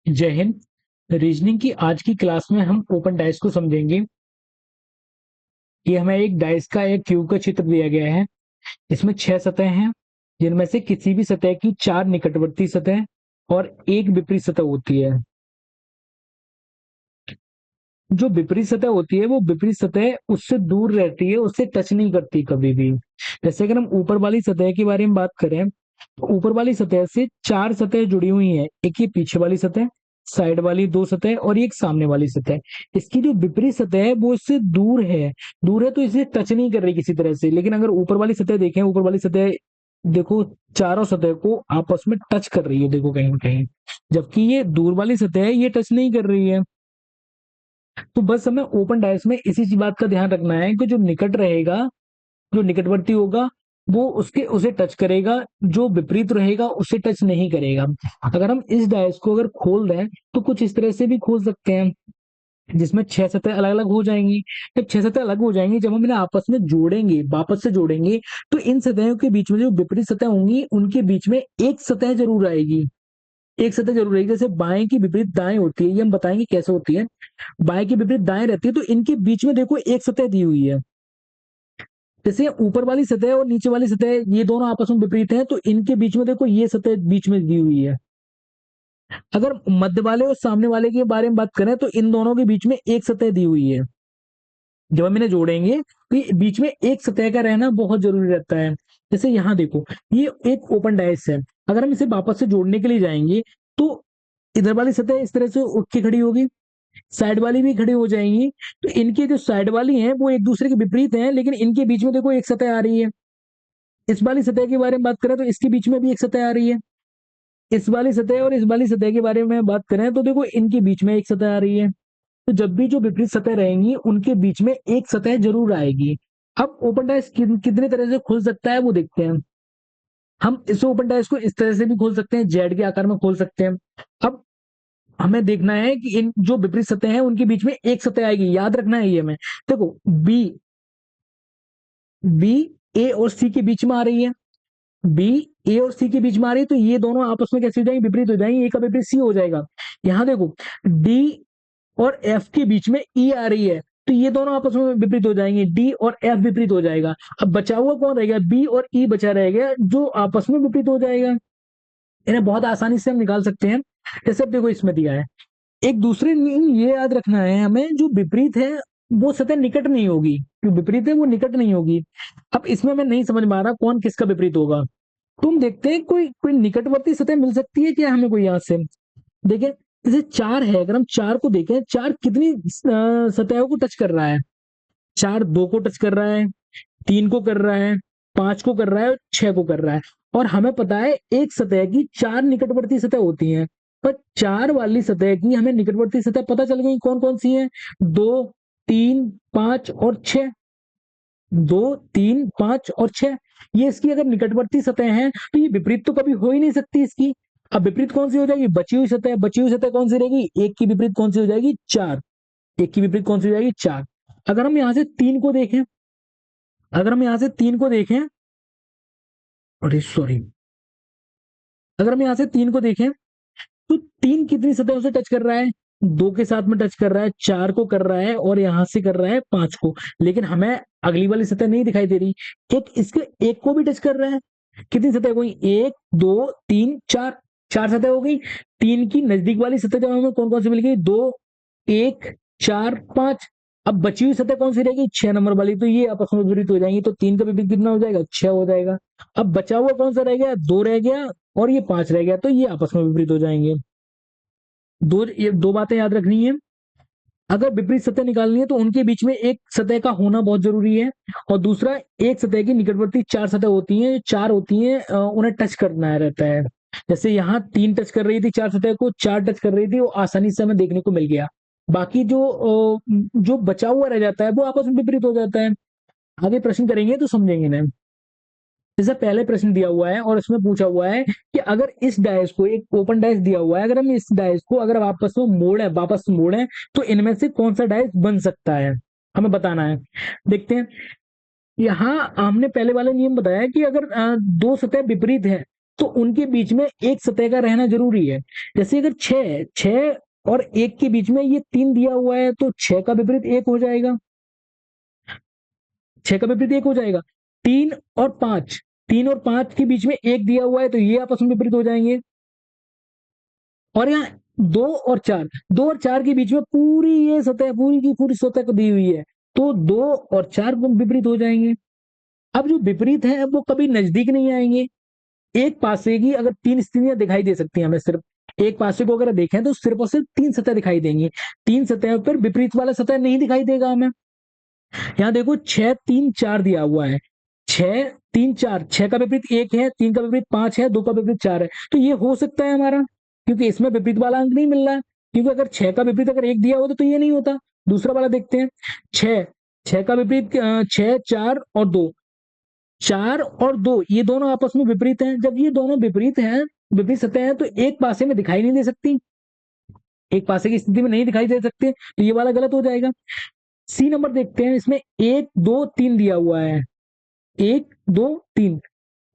जय हिंद। रीजनिंग की आज की क्लास में हम ओपन डाइस को समझेंगे। ये हमें एक डाइस का एक क्यूब का चित्र दिया गया है। इसमें 6 सतह हैं, जिनमें से किसी भी सतह की 4 निकटवर्ती सतह और एक विपरीत सतह होती है। जो विपरीत सतह होती है वो विपरीत सतह उससे दूर रहती है, उससे टच नहीं करती कभी भी। जैसे अगर हम ऊपर वाली सतह के बारे में बात करें तो ऊपर वाली सतह से 4 सतह जुड़ी हुई हैं। एक ये पीछे वाली सतह, साइड वाली 2 सतह और एक सामने वाली सतह। इसकी जो विपरीत सतह है वो इससे दूर है तो इसे टच नहीं कर रही किसी तरह से। लेकिन अगर ऊपर वाली सतह देखें, ऊपर वाली सतह देखो चारों सतह को आपस में टच कर रही है, देखो कहीं ना कहीं। जबकि ये दूर वाली सतह है, ये टच नहीं कर रही है। तो बस हमें ओपन डायस में इसी बात का ध्यान रखना है कि जो निकट रहेगा, जो निकटवर्ती होगा वो उसके उसे टच करेगा, जो विपरीत रहेगा उसे टच नहीं करेगा। अगर हम इस डायस को अगर खोल दें तो कुछ इस तरह से भी खोल सकते हैं, जिसमें 6 सतह अलग अलग हो जाएंगी। जब 6 सतह अलग हो जाएंगी, जब हम इन्हें आपस में जोड़ेंगे, वापस से जोड़ेंगे, तो इन सतहों के बीच में जो विपरीत सतह होंगी उनके बीच में एक सतह जरूर आएगी। एक सतह जरूर आएगी। जैसे बाएं की विपरीत दाएं होती है, ये हम बताएंगे कैसे होती है। बाएं की विपरीत दाएं रहती है तो इनके बीच में देखो एक सतह दी हुई है। जैसे ऊपर वाली सतह और नीचे वाली सतह ये दोनों आपस में विपरीत हैं, तो इनके बीच में देखो ये सतह बीच में दी हुई है। अगर मध्य वाले और सामने वाले के बारे में बात करें तो इन दोनों के बीच में एक सतह दी हुई है। जब हम इन्हें जोड़ेंगे तो ये बीच में एक सतह का रहना बहुत जरूरी रहता है। जैसे यहाँ देखो, ये एक ओपन डाइस है। अगर हम इसे वापस से जोड़ने के लिए जाएंगे तो इधर वाली सतह इस तरह से उठ के खड़ी होगी, साइड वाली भी खड़ी हो जाएंगी। तो इनकी जो साइड वाली हैं वो एक दूसरे के विपरीत हैं, लेकिन इनके बीच में देखो एक सतह आ रही है। इस वाली सतह के बारे में बात करें तो इसके बीच में भी एक सतह आ रही है। इस वाली सतह और इस वाली सतह के बारे में बात करें तो देखो इनके बीच में एक सतह आ रही है। तो जब भी जो विपरीत सतह रहेंगी उनके बीच में एक सतह जरूर आएगी। अब ओपन डाइस कितने तरह से खुल सकता है वो देखते हैं। हम इस ओपन डाइस को इस तरह से भी खोल सकते हैं, जेड के आकार में खोल सकते हैं। अब हमें देखना है कि इन जो विपरीत सतह है उनके बीच में एक सतह आएगी, याद रखना है ये हमें। देखो बी बी ए और सी के बीच में आ रही है। बी ए और सी के बीच में आ रही है तो ये दोनों आपस में कैसे हो जाएंगे, विपरीत हो जाएंगे। ए का विपरीत सी हो जाएगा। यहां देखो डी और एफ के बीच में ई आ रही है तो ये दोनों आपस में विपरीत हो जाएंगे, डी और एफ विपरीत हो जाएगा। अब बचा हुआ कौन रहेगा, बी और ई बचा रहेगा जो आपस में विपरीत हो जाएगा। इन्हें बहुत आसानी से हम निकाल सकते हैं। जैसे अब देखो इसमें दिया है, एक दूसरे नियम ये याद रखना है हमें, जो विपरीत है वो सतह निकट नहीं होगी, जो विपरीत है वो निकट नहीं होगी। अब इसमें मैं नहीं समझ में आ रहा कौन किसका विपरीत होगा। तुम देखते हैं कोई कोई निकटवर्ती सतह मिल सकती है क्या हमें कोई यहाँ से। देखें जैसे 4 है, अगर हम 4 को देखें, 4 कितनी सतहों को टच कर रहा है। 4 2 को टच कर रहा है, 3 को कर रहा है, 5 को कर रहा है और 6 को कर रहा है। और हमें पता है एक सतह की 4 निकटवर्ती सतह होती हैं। पर 4 वाली सतह की हमें निकटवर्ती सतह पता चल गई कौन कौन सी है। 2 3 5 और 6। 2 3 5 और 6, ये इसकी अगर निकटवर्ती सतह हैं तो ये विपरीत तो कभी हो ही नहीं सकती इसकी। अब विपरीत कौन सी हो जाएगी, बची हुई सतह कौन सी रहेगी, एक की विपरीत कौन सी हो जाएगी, 4। एक की विपरीत कौन सी हो जाएगी, 4। अगर हम यहां से 3 को देखें, अगर हम यहां से 3 को देखें, अरे सॉरी, अगर हम यहां से 3 को देखें तो 3 कितनी सतहों से टच कर रहा है, 2 के साथ में टच कर रहा है, 4 को कर रहा है और यहां से कर रहा है 5 को। लेकिन हमें अगली वाली सतह नहीं दिखाई दे रही। एक इसके एक को भी टच कर रहा है। कितनी सतह हो गई, 1 2 3 4, 4 सतह हो गई। 3 की नजदीक वाली सतह जब हमें कौन कौन सी मिल गई, 2 1 4 5। अब बची हुई सतह कौन सी रहेगी, 6 नंबर वाली, तो ये आपस में विपरीत हो जाएंगी। तो 3 का विपरीत कितना हो जाएगा, 6 हो जाएगा। अब बचा हुआ कौन सा रह गया, 2 रह गया और ये 5 रह गया, तो ये आपस में विपरीत हो जाएंगे। ये दो बातें याद रखनी है। अगर विपरीत सतह निकालनी है तो उनके बीच में एक सतह का होना बहुत जरूरी है। और दूसरा, एक सतह की निकटवर्ती 4 सतह होती हैं, 4 होती हैं, उन्हें टच करना रहता है। जैसे यहाँ 3 टच कर रही थी 4 सतह को, 4 टच कर रही थी, वो आसानी से हमें देखने को मिल गया। बाकी जो बचा हुआ रह जाता है वो आपस में विपरीत हो जाता है। आगे प्रश्न करेंगे तो समझेंगे ना। जैसे पहले प्रश्न दिया हुआ है और इसमें पूछा हुआ है कि अगर इस डायस को, एक ओपन डायस दिया हुआ है, अगर हम इस डायस को अगर आपस में मोड़े, वापस मोड़े, तो इनमें से कौन सा डायस बन सकता है, हमें बताना है। देखते हैं। यहाँ हमने पहले वाले नियम बताया कि अगर दो सतह विपरीत है तो उनके बीच में एक सतह का रहना जरूरी है। जैसे अगर 6 और 1 के बीच में ये 3 दिया हुआ है तो 6 का विपरीत 1 हो जाएगा। 6 का विपरीत 1 हो जाएगा। 3 और 5, 3 और 5 के बीच में 1 दिया हुआ है तो ये आपस में विपरीत हो जाएंगे। और यहाँ 2 और 4, 2 और 4 के बीच में पूरी ये सतह, पूरी की पूरी सतह को दी हुई है, तो 2 और 4 विपरीत हो जाएंगे। अब जो विपरीत है वो कभी नजदीक नहीं आएंगे। एक पासे की अगर 3 स्थितियां दिखाई दे सकती हैं हमें, सिर्फ एक पासे को अगर देखें तो सिर्फ और सिर्फ 3 सतह दिखाई देंगी। 3 सतह पर विपरीत वाला सतह नहीं दिखाई देगा हमें। यहाँ देखो 6 3 4 दिया हुआ है, 6 3 4, 6 का विपरीत 1 है, 3 का विपरीत 5 है, 2 का विपरीत 4 है, तो ये हो सकता है हमारा, क्योंकि इसमें विपरीत वाला अंक नहीं मिल रहा है। क्योंकि अगर 6 का विपरीत अगर 1 दिया होता तो ये नहीं होता। दूसरा वाला देखते हैं, 6 6 का विपरीत 6 4 और 2, 4 और 2 ये दोनों आपस में विपरीत हैं। जब ये दोनों विपरीत हैं, विपरीत सतह हैं, तो एक पासे में दिखाई नहीं दे सकती, एक पासे की स्थिति में नहीं दिखाई दे सकते, तो ये वाला गलत हो जाएगा। सी नंबर देखते हैं, इसमें 1 2 3 दिया हुआ है, 1 2 3,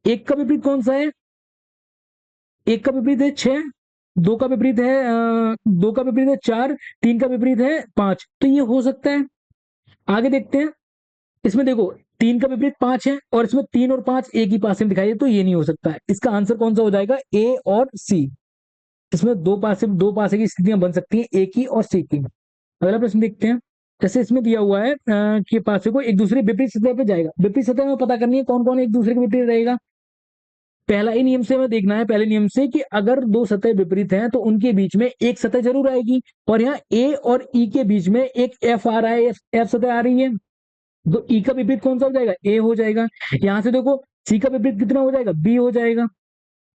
एक का विपरीत कौन सा है? एक का विपरीत है 6, 2 का विपरीत है 2 का विपरीत है 4, 3 का विपरीत है 5, तो ये हो सकता है। आगे देखते हैं, इसमें देखो 3 का विपरीत 5 है और इसमें 3 और 5 एक ही पासे में दिखाई दे, तो ये नहीं हो सकता है। इसका आंसर कौन सा हो जाएगा? ए और सी। इसमें दो पासे की स्थितियां बन सकती हैं, ए की और सी की। अगला प्रश्न देखते हैं, जैसे इसमें दिया हुआ है कि पासे को एक दूसरे विपरीत सतह पे जाएगा। विपरीत सतह में पता करनी है कौन कौन एक दूसरे के विपरीत रहेगा। पहला ही नियम से हमें देखना है, पहले नियम से, कि अगर दो सतह विपरीत हैं तो उनके बीच में एक सतह जरूर आएगी। और यहाँ ए और ई के बीच में एक एफ आ रहा है, एफ सतह आ रही है, तो ई का विपरीत कौन सा हो जाएगा? ए हो जाएगा। यहां से देखो सी का विपरीत कितना हो जाएगा? बी हो जाएगा।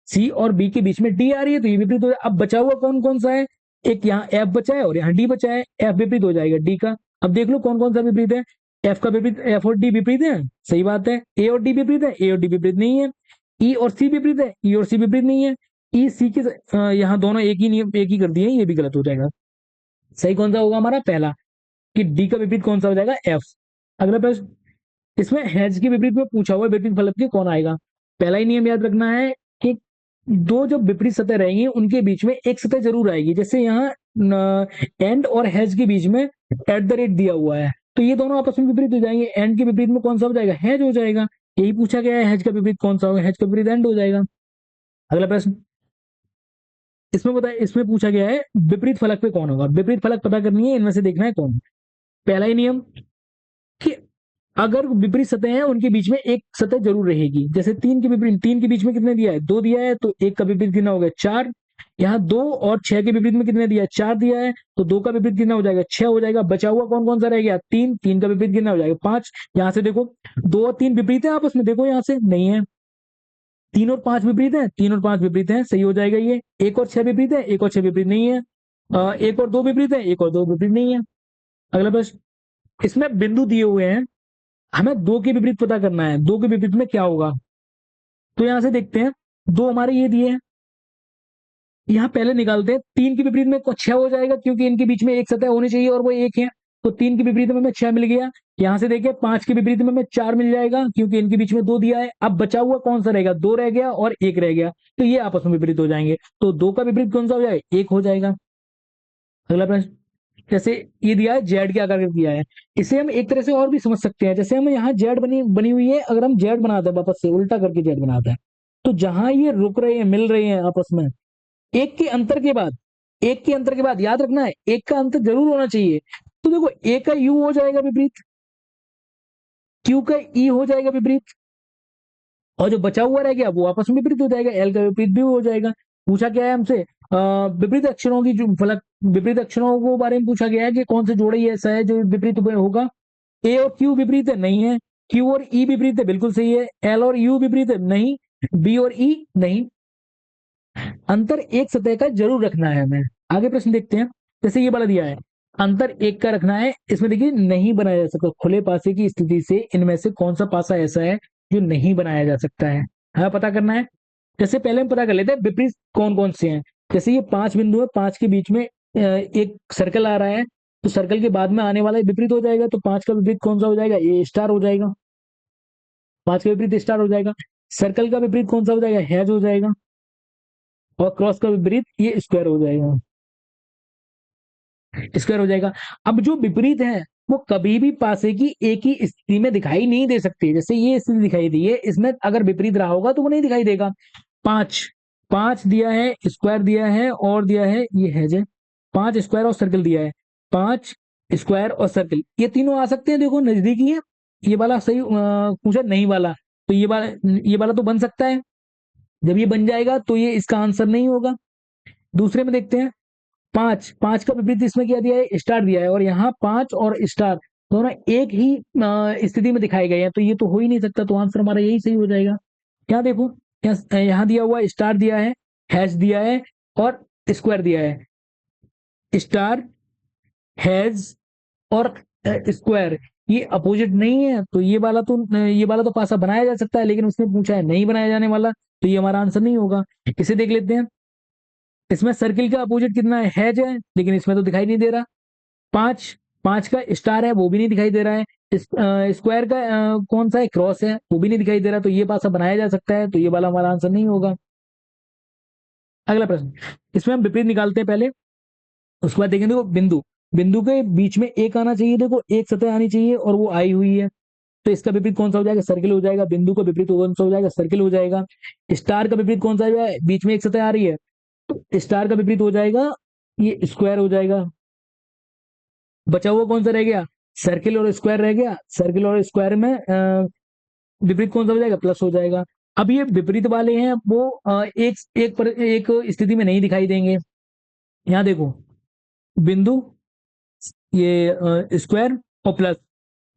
सी और बी के बीच में डी आ रही है तो ये विपरीत हो जाएगा। अब बचा हुआ कौन कौन सा है? एक यहाँ एफ बचा है और यहाँ डी बचा है, एफ विपरीत हो जाएगा डी का। अब देख लो कौन कौन सा विपरीत है। एफ का विपरीत, एफ और डी विपरीत है, सही बात है। ए और डी विपरीत है, ए और डी विपरीत नहीं है। ई और सी विपरीत है, ई और सी विपरीत नहीं है। ई सी के यहाँ दोनों एक ही नियम, एक ही कर दिए, ये भी गलत हो जाएगा। सही कौन सा होगा हमारा? पहला, कि डी का विपरीत कौन सा हो जाएगा? एफ। अगला प्रश्न, इसमें हैज के विपरीत में पूछा हुआ विपरीत फलक के कौन आएगा। पहला ही नियम याद रखना है कि दो जब विपरीत सतह रहेंगी उनके बीच में एक सतह जरूर आएगी। जैसे यहाँ एंड और हैज के बीच में एट द रेट दिया हुआ है, तो ये दोनों आपस में विपरीत हो जाएंगे। एंड के विपरीत में कौन सा हो जाएगा? हैज हो जाएगा। यही पूछा गया है, हैज का विपरीत कौन सा होगा? हैज का विपरीत एंड हो जाएगा। अगला प्रश्न, इसमें बताए, इसमें पूछा गया है विपरीत फलक पे कौन होगा। विपरीत फलक पता करनी है, इनमें से देखना है कौन। पहला ही नियम कि अगर विपरीत सतह है उनके बीच में एक सतह जरूर रहेगी। जैसे 3 के विपरीत, 3 के बीच में कितने दिया है? 2 दिया है, तो एक का विपरीत कितना हो गया? 4। यहाँ 2 और 6 के विपरीत में कितने दिया है? 4 दिया है, तो 2 का विपरीत कितना हो जाएगा? 6 हो जाएगा। बचा हुआ कौन कौन सा रह गया? 3, 3 का विपरीत कितना हो जाएगा? 5। यहाँ से देखो 2 और 3 विपरीत है आपस में, देखो यहाँ से नहीं है। 3 और 5 विपरीत है, 3 और 5 विपरीत है, सही हो जाएगा ये। 1 और 6 विपरीत है, 1 और 6 विपरीत नहीं है। 1 और 2 विपरीत है, 1 और 2 विपरीत नहीं है। अगला प्रश्न, इसमें बिंदु दिए हुए हैं, हमें 2 के विपरीत पता करना है, 2 के विपरीत में क्या होगा। तो यहां से देखते हैं, 2 हमारे ये दिए हैं, यहां पहले निकालते हैं। 3 के विपरीत में 6 हो जाएगा, क्योंकि इनके बीच में एक सतह होनी चाहिए और वो एक है, तो 3 के विपरीत में हमें 6 मिल गया। यहां से देखिए 5 के विपरीत में हमें 4 मिल जाएगा, क्योंकि इनके बीच में 2 दिया है। अब बचा हुआ कौन सा रहेगा? 2 रह गया और 1 रह गया, तो ये आपस में विपरीत हो जाएंगे, तो 2 का विपरीत कौन सा हो जाएगा? 1 हो जाएगा। अगला प्रश्न, जैसे ये दिया है जेड के आकार का दिया है, इसे हम एक तरह से और भी समझ सकते हैं। जैसे हम यहाँ जेड बनी बनी हुई है, अगर हम जेड बनाते हैं वापस से उल्टा करके जेड बनाते हैं, तो जहां ये रुक रहे हैं, मिल रहे हैं आपस में, एक के अंतर के बाद, एक के अंतर के बाद याद रखना है एक का अंतर जरूर होना चाहिए। तो देखो ए का यू हो जाएगा विपरीत, क्यू का ई हो जाएगा विपरीत, और जो बचा हुआ रह गया वो आपस में विपरीत हो जाएगा, एल का विपरीत भी हो जाएगा। पूछा क्या है हमसे? विपरीत अक्षरों की जो फलक, विपरीत अक्षरों को बारे में पूछा गया है कि कौन से जोड़े ही ऐसा है जो विपरीत होगा। ए और क्यू विपरीत है, नहीं है। क्यू और ई विपरीत है, बिल्कुल सही है। एल और यू विपरीत है, नहीं। बी और ई नहीं। अंतर एक सतह का जरूर रखना है हमें। आगे प्रश्न देखते हैं, जैसे ये वाला दिया है, अंतर एक का रखना है। इसमें देखिए नहीं बनाया जा सकता, खुले पासे की स्थिति से इनमें से कौन सा पासा ऐसा है जो नहीं बनाया जा सकता है, हमें पता करना है। जैसे पहले हम पता कर लेते हैं विपरीत कौन कौन से हैं। जैसे ये 5 बिंदु है, 5 के बीच में एक सर्कल आ रहा है, तो सर्कल के बाद में आने वाला विपरीत हो जाएगा, तो 5 का विपरीत कौन सा हो जाएगा? ए स्टार हो जाएगा। 5 का विपरीत स्टार हो जाएगा। सर्कल का विपरीत कौन सा हो जाएगा, हैज हो जाएगा, और क्रॉस का विपरीत ये स्क्वायर हो जाएगा, स्क्वायर हो जाएगा। अब जो विपरीत है वो कभी भी पासे की एक ही स्थिति में दिखाई नहीं दे सकती। जैसे ये स्थिति दिखाई दी है, इसमें अगर विपरीत रहा होगा तो वो नहीं दिखाई देगा। 5 5 दिया है, स्क्वायर दिया है, और दिया है ये हैज है, 5 स्क्वायर और सर्कल दिया है, 5 स्क्वायर और सर्कल, ये तीनों आ सकते हैं। देखो नजदीकी है, ये वाला सही पूछा, नहीं वाला, तो ये वाला तो बन सकता है। जब ये बन जाएगा तो ये इसका आंसर नहीं होगा। दूसरे में देखते हैं, 5 5 का विपरीत इसमें क्या दिया है, स्टार दिया है, और यहाँ 5 और स्टार दोनों एक ही स्थिति में दिखाए गए हैं, तो ये तो हो ही नहीं सकता, तो आंसर हमारा यही सही हो जाएगा। यहाँ देखो, यहाँ दिया हुआ स्टार दिया है, हैश दिया है, और स्क्वायर दिया है। स्टार, हैज और स्क्वायर, ये अपोजिट नहीं है, तो ये वाला तो पासा बनाया जा सकता है, लेकिन उसने पूछा है नहीं बनाया जाने वाला, तो ये हमारा आंसर नहीं होगा। इसे देख लेते हैं, इसमें सर्किल का अपोजिट कितना है, हैज है, लेकिन इसमें तो दिखाई नहीं दे रहा। 5 5 का स्टार है, वो भी नहीं दिखाई दे रहा है। स्क्वायर का कौन सा है, क्रॉस है, वो भी नहीं दिखाई दे रहा, तो ये पासा बनाया जा सकता है, तो ये वाला हमारा आंसर नहीं होगा। अगला प्रश्न, इसमें हम विपरीत निकालते हैं पहले, उसके बाद देखेंगे। देखो बिंदु, बिंदु के बीच में एक आना चाहिए, देखो एक सतह आनी चाहिए, और वो आई हुई है, तो इसका विपरीत कौन सा हो जाएगा, सर्किल हो जाएगा। बिंदु का विपरीत कौन सा हो जाएगा, सर्किल हो जाएगा। स्टार का विपरीत कौन सा है, बीच में एक सतह आ रही है, तो स्टार का विपरीत हो जाएगा ये स्क्वायर हो जाएगा। बचा हुआ कौन सा रह गया, सर्किल और स्क्वायर रह गया। सर्किल और स्क्वायर में विपरीत कौन सा हो जाएगा, प्लस हो जाएगा। अब ये विपरीत वाले हैं, वो एक स्थिति में नहीं दिखाई देंगे। यहाँ देखो, बिंदु, ये स्क्वायर और प्लस,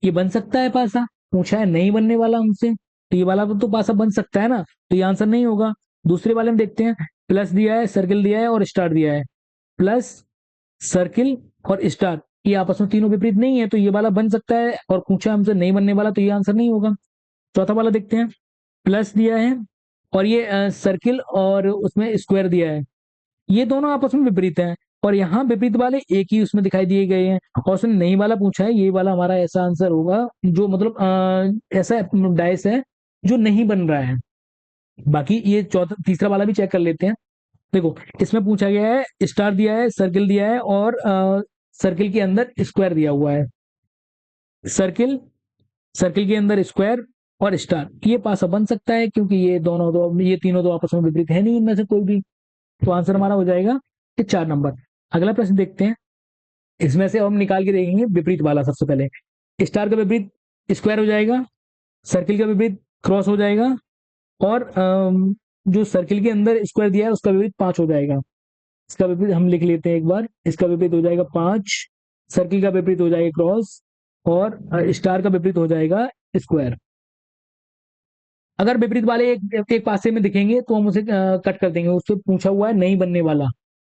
ये बन सकता है पासा, पूछा है नहीं बनने वाला हमसे, तो ये वाला तो पासा बन सकता है ना, तो ये आंसर नहीं होगा। दूसरे वाले में देखते हैं, प्लस दिया है, सर्किल दिया है, और स्टार दिया है। प्लस, सर्किल और स्टार, ये आपस में तीनों विपरीत नहीं है, तो ये वाला बन सकता है, और पूछा हमसे नहीं बनने वाला, तो ये आंसर नहीं होगा। चौथा वाला देखते हैं, प्लस दिया है, और ये सर्किल और उसमें स्क्वायर दिया है, ये दोनों आपस में विपरीत हैं, और यहाँ विपरीत वाले एक ही उसमें दिखाई दिए गए हैं, और उसने नहीं वाला पूछा है, ये वाला हमारा ऐसा आंसर होगा जो मतलब ऐसा डाइस है जो नहीं बन रहा है। बाकी ये चौथा तीसरा वाला भी चेक कर लेते हैं। देखो, इसमें पूछा गया है, स्टार दिया है, सर्किल दिया है, और सर्किल के अंदर स्क्वायर दिया हुआ है। सर्किल, सर्किल के अंदर स्क्वायर और स्टार, ये पासा बन सकता है, क्योंकि ये तीनों तो आपस में विपरीत है नहीं इनमें से कोई भी, तो आंसर हमारा हो जाएगा ये 4 नंबर। अगला प्रश्न देखते हैं, इसमें से हम निकाल के देखेंगे विपरीत वाला। सबसे पहले, स्टार का विपरीत स्क्वायर हो जाएगा, सर्किल का विपरीत क्रॉस हो जाएगा, और जो सर्किल के अंदर स्क्वायर दिया है उसका विपरीत 5 हो जाएगा। इसका विपरीत हम लिख लेते हैं एक बार, इसका विपरीत हो जाएगा 5, सर्किल का विपरीत हो जाएगा क्रॉस, और स्टार का विपरीत हो जाएगा स्क्वायर। अगर विपरीत वाले एक पासे में दिखेंगे तो हम उसे कट कर देंगे। उससे पूछा हुआ है नहीं बनने वाला,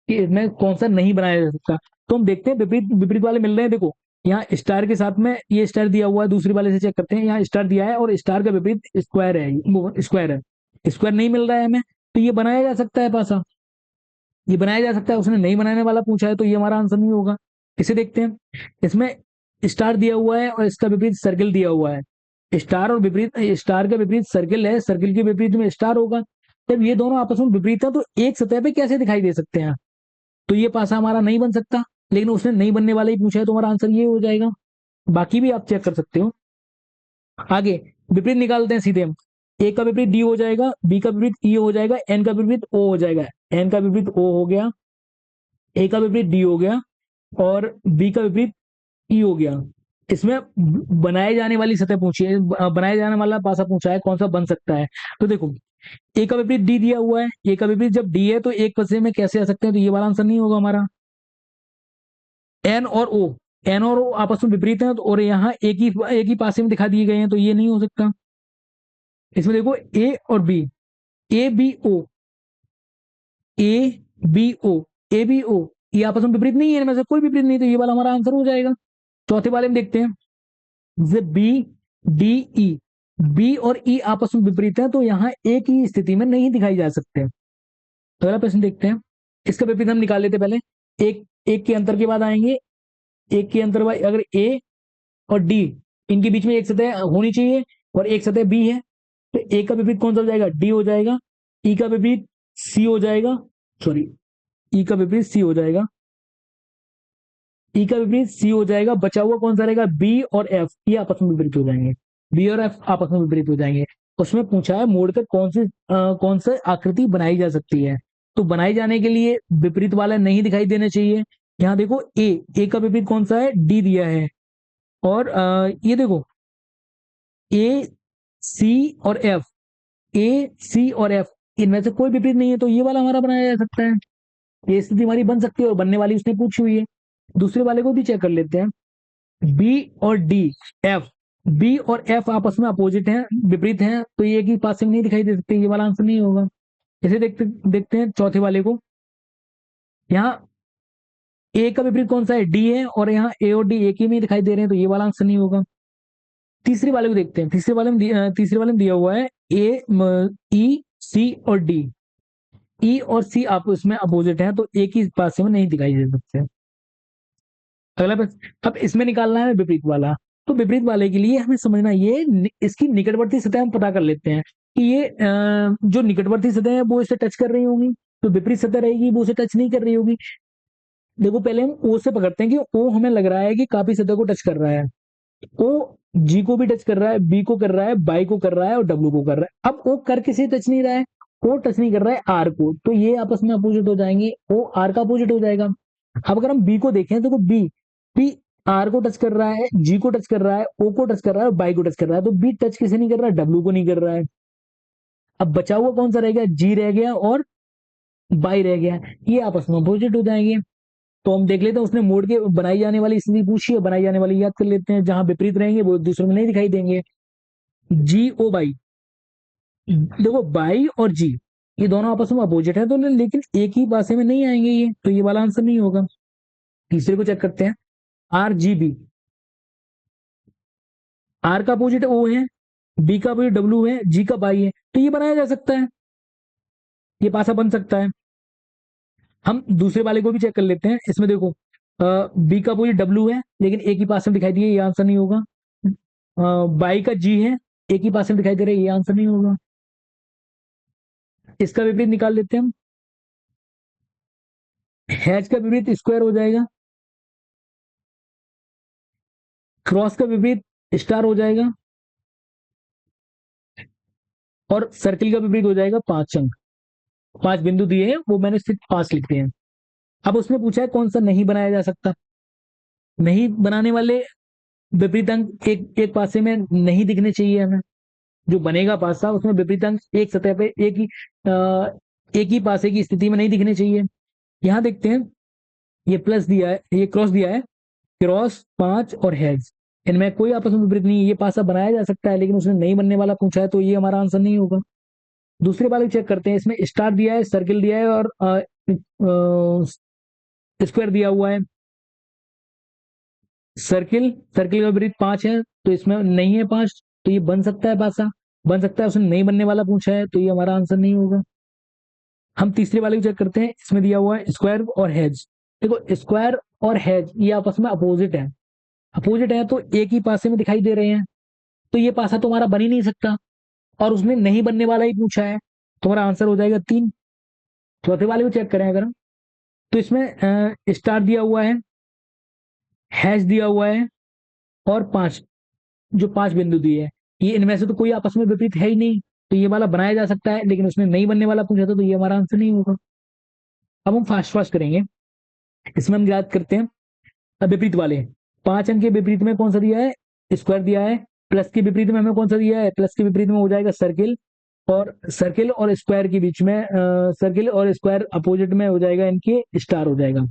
कि इसमें कौन सा नहीं बनाया जा सकता, तो हम देखते हैं विपरीत विपरीत वाले मिल रहे हैं। देखो, यहाँ स्टार के साथ में ये स्टार दिया हुआ है, दूसरी वाले से चेक करते हैं, यहाँ स्टार दिया है और स्टार का विपरीत स्क्वायर है, वो स्क्वायर है, स्क्वायर नहीं मिल रहा है हमें, तो ये बनाया जा सकता है पासा, ये बनाया जा सकता है। उसने नहीं बनाने वाला पूछा है, तो ये हमारा आंसर नहीं होगा। इसे देखते हैं, इसमें स्टार दिया हुआ है और इसका विपरीत सर्किल दिया हुआ है। स्टार और विपरीत, स्टार का विपरीत सर्किल है, सर्किल के विपरीत में स्टार होगा। जब ये दोनों आपस में विपरीत है, तो एक सतह पे कैसे दिखाई दे सकते हैं, तो ये पासा हमारा नहीं बन सकता, लेकिन उसने नहीं बनने वाला ही पूछा है, तो हमारा आंसर ये हो जाएगा। बाकी भी आप चेक कर सकते हो। आगे विपरीत निकालते हैं सीधे हम, ए का विपरीत डी हो जाएगा, बी का विपरीत ई हो जाएगा, एन का विपरीत ओ हो जाएगा। एन का विपरीत ओ हो गया, ए का विपरीत डी हो गया, और बी का विपरीत ई हो गया। इसमें बनाए जाने वाली सतह पूछी है, बनाए जाने वाला पासा पूछा है, कौन सा बन सकता है। तो देखो, ए का विपरीत डी दिया हुआ है, ए का विपरीत जब डी है तो एक पासे में कैसे आ सकते हैं, तो ये वाला आंसर नहीं होगा हमारा। एन और ओ, एन और ओ आपस में विपरीत हैं, तो और यहाँ एक ही पासे में दिखा दिए गए हैं, तो ये नहीं हो सकता। इसमें देखो, ए और B, A B O, A B O, A B O, ये आपस में विपरीत नहीं है, इनमें से कोई विपरीत नहीं, तो ये वाला हमारा आंसर हो जाएगा। चौथे वाले में देखते हैं, बी डी ई, बी और ई आपस में विपरीत है, तो यहाँ एक ही स्थिति में नहीं दिखाई जा सकते। अगला प्रश्न देखते हैं, इसका विपरीत हम निकाल लेते पहले। एक एक के अंतर के बाद आएंगे, एक के अंतर भाई, अगर ए और डी, इनके बीच में एक सतह होनी चाहिए और एक सतह बी है, तो ए का विपरीत कौन सा हो जाएगा, डी हो जाएगा। ई का विपरीत सी हो जाएगा, सॉरी ई का विपरीत सी हो जाएगा, ई का विपरीत सी हो जाएगा। बचा हुआ कौन सा रहेगा, बी और एफ, ये आपस में विपरीत हो जाएंगे, बी और एफ आपस में विपरीत हो जाएंगे। उसमें पूछा है मोड़कर कौन सी आकृति बनाई जा सकती है, तो बनाई जाने के लिए विपरीत वाला नहीं दिखाई देना चाहिए। यहाँ देखो ए का विपरीत कौन सा है, डी दिया है, और ये देखो ए सी और एफ, ए सी और एफ इनमें से कोई विपरीत नहीं है, तो ये वाला हमारा बनाया जा सकता है। ये स्थिति हमारी बन सकती है और बनने वाली उसने पूछी हुई है। दूसरे वाले को भी चेक कर लेते हैं, बी और डी, एफ, बी और एफ आपस में अपोजिट हैं, विपरीत हैं, तो ये एक ही पास में नहीं दिखाई दे सकते, ये वाला आंसर नहीं होगा। इसे देखते देखते हैं चौथे वाले को। यहाँ ए का विपरीत कौन सा है, डी है, और यहाँ ए और डी एक ही में दिखाई दे रहे हैं, तो ये वाला आंसर नहीं होगा। तीसरे वाले को देखते हैं, तीसरे वाले में दिया हुआ है ए, ई, सी और डी, ई और सी आपस में अपोजिट हैं, तो एक ही पास में नहीं दिखाई दे सकते। अगला प्रश्न, अब इसमें निकालना है विपरीत वाला। तो विपरीत वाले के लिए हमें समझना ये इसकी निकटवर्ती सतह हम पता कर लेते हैं कि ये जो निकटवर्ती सतह है वो इसे टच कर रही होंगी, तो विपरीत सतह रहेगी वो उसे टच नहीं कर रही होगी। देखो पहले हम ओ से पकड़ते हैं कि ओ हमें लग रहा है कि काफी सतह को टच कर रहा है। ओ जी को भी टच कर रहा है, बी को कर रहा है, बाई को कर रहा है और डब्ल्यू को कर रहा है। अब ओ कर किसे टच नहीं रहा है, ओ टच नहीं कर रहा है आर को, तो ये आपस में अपोजिट हो जाएंगे, ओ आर का अपोजिट हो जाएगा। अब अगर हम बी को देखें तो बी बी आर को टच कर रहा है, जी को टच कर रहा है, ओ को टच कर रहा है और बाई को टच कर रहा है, तो बी टच किसे नहीं कर रहा है, डब्ल्यू को नहीं कर रहा है। अब बचा हुआ कौन सा रह गया, जी रह गया और बाई रह गया, ये आपस में अपोजिट हो जाएंगे। तो हम देख लेते हैं उसने मोड़ के बनाई जाने वाली स्थिति पूछी है, बनाई जाने वाली याद कर लेते हैं, जहां विपरीत रहेंगे वो एक दूसरे में नहीं दिखाई देंगे। जी ओ बाई, देखो बाई और जी ये दोनों आपस में अपोजिट है, तो लेकिन एक ही पासे में नहीं आएंगे ये, तो ये वाला आंसर नहीं होगा। तीसरे को चेक करते हैं, आर जी बी, आर का अपोजिट ओ है, बी का अपोजिट डब्ल्यू है, जी का बाई है, तो ये बनाया जा सकता है, ये पासा बन सकता है। हम दूसरे वाले को भी चेक कर लेते हैं, इसमें देखो बी का अपोजिट डब्ल्यू है लेकिन एक ही पास में दिखाई दिए, ये आंसर नहीं होगा। बाई का जी है, एक ही पास में दिखाई दे रहा है, ये आंसर नहीं होगा। इसका विपरीत निकाल लेते हैं हम, हैच का विपरीत स्क्वायर हो जाएगा, क्रॉस का विपरीत स्टार हो जाएगा, और सर्किल का विपरीत हो जाएगा पांच अंक। पांच बिंदु दिए हैं वो मैंने सिर्फ पांच लिख दिए हैं। अब उसने पूछा है कौन सा नहीं बनाया जा सकता, नहीं बनाने वाले विपरीत अंक एक एक पासे में नहीं दिखने चाहिए हमें। जो बनेगा पासा उसमें विपरीत अंक एक सतह पे एक ही पासे की स्थिति में नहीं दिखने चाहिए। यहां देखते हैं, ये प्लस दिया है, ये क्रॉस दिया है, क्रॉस पांच और हैज, इनमें कोई आपस में विपरीत नहीं है, ये पासा बनाया जा सकता है, लेकिन उसने नहीं बनने वाला पूछा है, तो ये हमारा आंसर नहीं होगा। दूसरे वाले चेक करते हैं, इसमें स्टार दिया है, सर्किल दिया है और स्क्वायर दिया हुआ है। सर्किल सर्किल का विपरीत पांच है, तो इसमें नहीं है पांच, तो ये बन सकता है पासा, बन सकता है, उसने नहीं बनने वाला पूछा है, तो ये हमारा आंसर नहीं होगा। हम तीसरे वाले को चेक करते हैं, इसमें दिया हुआ है स्क्वायर और हेज। देखो स्क्वायर और हेज ये आपस में अपोजिट है, अपोजिट है तो एक ही पासे में दिखाई दे रहे हैं, तो ये पासा तो हमारा बन ही नहीं सकता, और उसने नहीं बनने वाला ही पूछा है, तो हमारा आंसर हो जाएगा तीन। चौथे वाले को चेक करें अगर हम, तो इसमें स्टार दिया हुआ है, हैश दिया हुआ है और पांच, जो पांच बिंदु दिए हैं, ये इनमें से तो कोई आपस में विपरीत है ही नहीं, तो ये वाला बनाया जा सकता है, लेकिन उसने नहीं बनने वाला पूछा था, तो ये हमारा आंसर नहीं होगा। अब हम फास्ट फास्ट करेंगे, इसमें हम याद करते हैं विपरीत वाले। पांच अंक के विपरीत में कौन सा दिया है, स्क्वायर दिया है। प्लस के विपरीत में हमें कौन सा दिया है, प्लस के विपरीत में हो जाएगा सर्किल, और सर्किल और स्क्वायर के बीच में सर्किल और स्क्वायर अपोजिट में हो जाएगा, इनके स्टार हो जाएगा।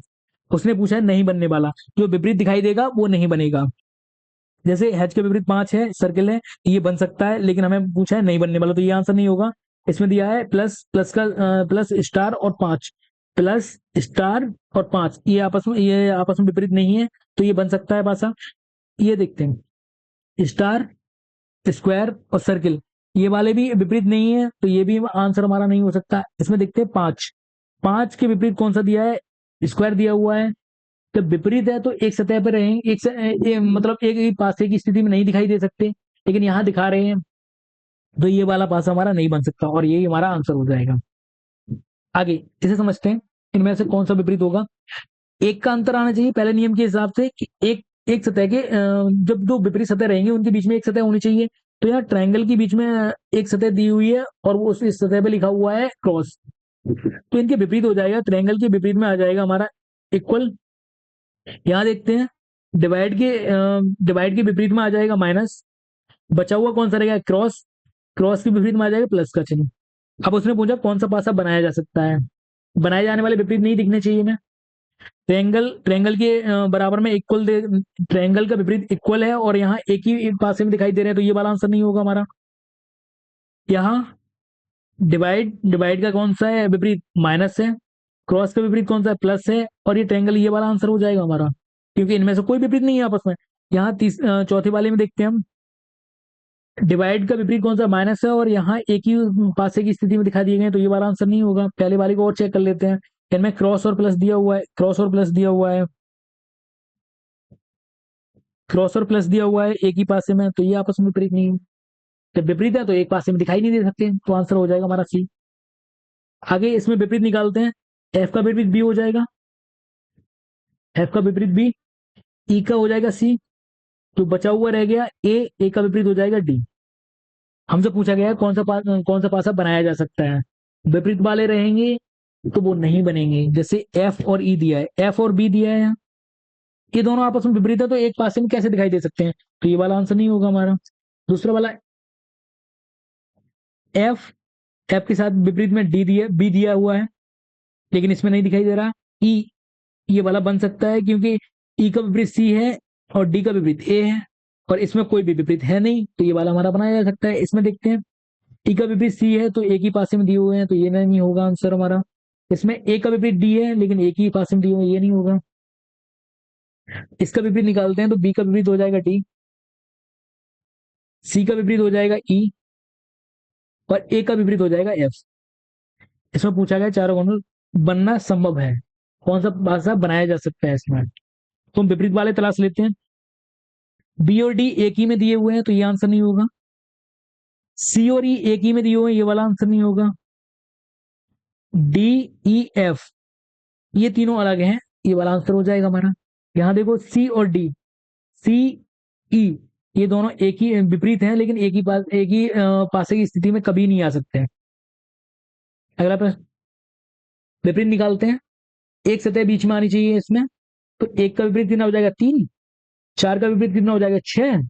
उसने पूछा है नहीं बनने वाला, जो विपरीत दिखाई देगा वो नहीं बनेगा। जैसे हैच के विपरीत पांच है, सर्किल है, ये बन सकता है, लेकिन हमें पूछा है नहीं बनने वाला, तो ये आंसर नहीं होगा। इसमें दिया है प्लस प्लस का प्लस स्टार और पांच, प्लस स्टार और पांच, ये आपस में विपरीत नहीं है, तो ये बन सकता है पासा। ये देखते हैं, स्टार स्क्वायर और सर्किल ये वाले भी विपरीत नहीं है, तो ये भी आंसर हमारा नहीं हो सकता। इसमें देखते हैं पांच, पांच के विपरीत कौन सा दिया है, स्क्वायर दिया हुआ है, तो विपरीत है तो एक सतह पर रहेंगे, मतलब एक ही पासे की स्थिति में नहीं दिखाई दे सकते, लेकिन यहाँ दिखा रहे हैं। तो ये वाला पासा हमारा नहीं बन सकता और यही हमारा आंसर हो जाएगा। आगे इसे समझते हैं, इनमें से कौन सा विपरीत होगा। एक का अंतर आना चाहिए पहले नियम के हिसाब से कि एक एक सतह के जब दो विपरीत सतह रहेंगे उनके बीच में एक सतह होनी चाहिए। तो यहाँ ट्रायंगल के बीच में एक सतह दी हुई है और वो उस इस सतह पे लिखा हुआ है क्रॉस। तो इनके विपरीत हो जाएगा, ट्रायंगल के विपरीत में आ जाएगा हमारा इक्वल। यहाँ देखते हैं डिवाइड के विपरीत में आ जाएगा माइनस। बचा हुआ कौन सा रहेगा, क्रॉस। क्रॉस के विपरीत में आ जाएगा प्लस का चिन्ह। अब उसने पूछा कौन सा पासा बनाया जा सकता है। बनाए जाने वाले विपरीत नहीं दिखने चाहिए ना। ट्रायंगल ट्रायंगल के बराबर में इक्वल दे, ट्रायंगल का विपरीत इक्वल है और यहाँ एक ही पासे में दिखाई दे रहे हैं, तो ये वाला आंसर नहीं होगा हमारा। यहाँ डिवाइड डिवाइड का कौन सा है विपरीत, माइनस है। क्रॉस का विपरीत कौन सा है, प्लस है। और ये ट्रायंगल, ये वाला आंसर हो जाएगा हमारा, क्योंकि इनमें से कोई विपरीत नहीं है आपस में। यहाँ चौथे वाले में देखते हैं हम, डिवाइड का विपरीत कौन सा, माइनस है और यहाँ एक ही पासे की स्थिति में दिखा दिए गए, तो ये वाला आंसर नहीं होगा। पहले वाले को और चेक कर लेते हैं, इनमें क्रॉस और प्लस दिया हुआ है, क्रॉस और प्लस दिया हुआ है, क्रॉस और प्लस दिया हुआ है एक ही पासे में, तो ये आपस में विपरीत नहीं है। जब विपरीत है तो एक पासे में दिखाई नहीं दे सकते, तो आंसर हो जाएगा हमारा सी। आगे इसमें विपरीत निकालते हैं, एफ का विपरीत बी हो जाएगा, एफ का विपरीत बी, ई का हो जाएगा सी, तो बचा हुआ रह गया ए का विपरीत हो जाएगा डी। हमसे पूछा गया है कौन सा पासा बनाया जा सकता है। विपरीत वाले रहेंगे तो वो नहीं बनेंगे, जैसे एफ और ई दिया है, एफ और बी दिया है यहाँ, ये दोनों आपस में विपरीत है, तो एक पासे में कैसे दिखाई दे सकते हैं, तो ये वाला आंसर नहीं होगा हमारा। दूसरा वाला एफ, एफ के साथ विपरीत में डी दिया, बी दिया हुआ है, लेकिन इसमें नहीं दिखाई दे रहा। ई, ये वाला बन सकता है क्योंकि ई का विपरीत सी है और डी का विपरीत ए है, और इसमें कोई भी विपरीत है नहीं, तो ये वाला हमारा बनाया जा सकता है। इसमें देखते हैं, ई का विपरीत सी है तो एक ही पासे में दिए हुए हैं, तो ये नहीं होगा आंसर हमारा। इसमें ए का विपरीत डी है लेकिन एक ही पासे में दिए हुए हैं, ये नहीं होगा। इसका विपरीत निकालते हैं तो बी का विपरीत हो जाएगा डी, सी का विपरीत हो जाएगा ई और ए का विपरीत हो जाएगा एफ। इसमें पूछा गया चारों कोण बनना संभव है, कौन सा भाषा बनाया जा सकता है इसमें। तो हम विपरीत वाले तलाश लेते हैं, बी और डी एक ही में दिए हुए हैं तो ये आंसर नहीं होगा। सी और ई एक ही में दिए हुए हैं, ये वाला आंसर नहीं होगा। डी, ई, एफ ये तीनों अलग हैं, ये वाला आंसर हो जाएगा हमारा। यहां देखो सी और डी, सी, ई ये दोनों एक ही विपरीत हैं, लेकिन एक ही पासे की स्थिति में कभी नहीं आ सकते हैं। अगला प्रश्न, विपरीत निकालते हैं। एक सतह बीच में आनी चाहिए इसमें, तो एक का विपरीत कितना हो जाएगा, 3। चार का विपरीत कितना हो जाएगा, 6।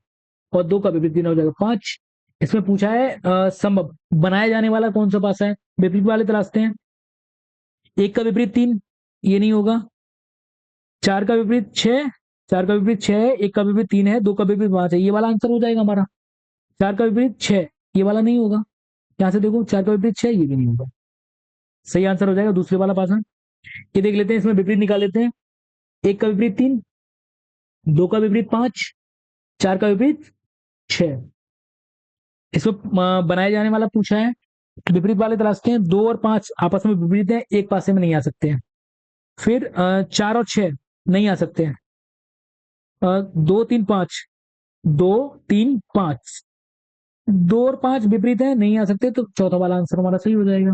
और दो का विपरीत कितना हो जाएगा, 5। इसमें पूछा है संभव बनाया जाने वाला कौन सा पासा है, विपरीत वाले तलाशते हैं। एक का विपरीत 3, ये नहीं होगा। चार का विपरीत 6, चार का विपरीत 6 है, एक का विपरीत 3 है, दो का विपरीत 5 है, ये वाला आंसर हो जाएगा हमारा। चार का विपरीत 6, ये वाला नहीं होगा। यहां से देखो, चार का विपरीत 6, ये भी नहीं होगा। सही आंसर हो जाएगा दूसरे वाला पासा। ये देख लेते हैं, इसमें विपरीत निकाल लेते हैं। एक का विपरीत 3, दो का विपरीत 5, चार का विपरीत 6। इसमें बनाए जाने वाला पूछा है, विपरीत वाले तलाशते हैं। 2 और 5 आपस में विपरीत है, एक पासे में नहीं आ सकते हैं। फिर 4 और 6 नहीं आ सकते हैं। 2 3 5, 2 3 5, 2 और 5 विपरीत है, नहीं आ सकते, तो चौथा वाला आंसर हमारा सही हो जाएगा।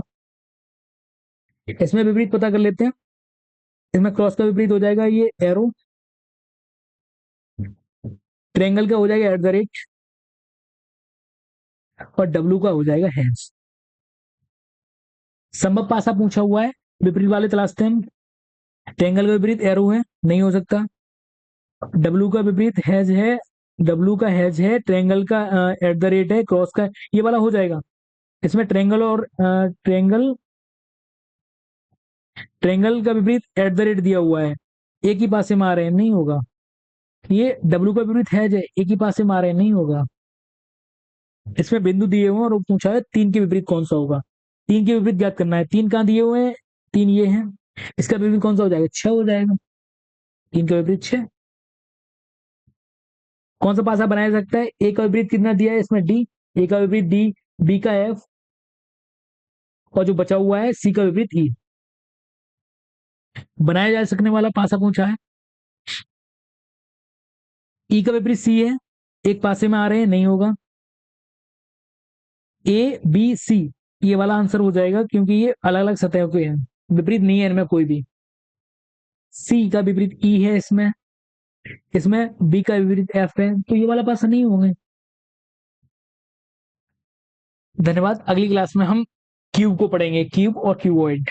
इसमें विपरीत पता कर लेते हैं। इसमें क्रॉस का विपरीत हो जाएगा ये एरो, ट्रायंगल का हो जाएगा एट द रेट, और डब्लू का हो जाएगा हैंस। संभव पासा पूछा हुआ है, विपरीत वाले तलाशते हैं। ट्रायंगल का विपरीत एरो है, नहीं हो सकता। डब्लू का विपरीत हैज है, डब्लू का हैज है, ट्रायंगल का एट द रेट है, क्रॉस का ये वाला हो जाएगा। इसमें ट्रायंगल और ट्रायंगल ट्रायंगल का विपरीत एट द रेट दिया हुआ है, एक ही पासे में आ रहे हैं, नहीं होगा। ये डब्लू का विपरीत हैज है, एक ही पासे में आ रहे हैं, नहीं होगा। इसमें बिंदु दिए हुए हैं और वो पूछा है 3 के विपरीत कौन सा होगा। 3 के विपरीत ज्ञात करना है, 3 कहाँ दिए हुए हैं, 3 ये हैं, इसका विपरीत कौन सा हो जाएगा, 6 हो जाएगा। 3 का विपरीत 6। कौन सा पासा बनाया जा सकता है, ए का विपरीत कितना दिया है इसमें, डी, ए का विपरीत डी, बी का एफ, और जो बचा हुआ है सी का विपरीत ई। बनाया जा सकने वाला पासा पूछा है। ई का विपरीत सी है, एक पासे में आ रहे हैं, नहीं होगा। ए बी सी, ये वाला आंसर हो जाएगा क्योंकि ये अलग अलग सतह के हैं, विपरीत नहीं है इनमें कोई भी। सी का विपरीत ई है इसमें, इसमें बी का विपरीत एफ है, तो ये वाला पास नहीं होंगे। धन्यवाद। अगली क्लास में हम क्यूब को पढ़ेंगे, क्यूब और क्यूबॉइड।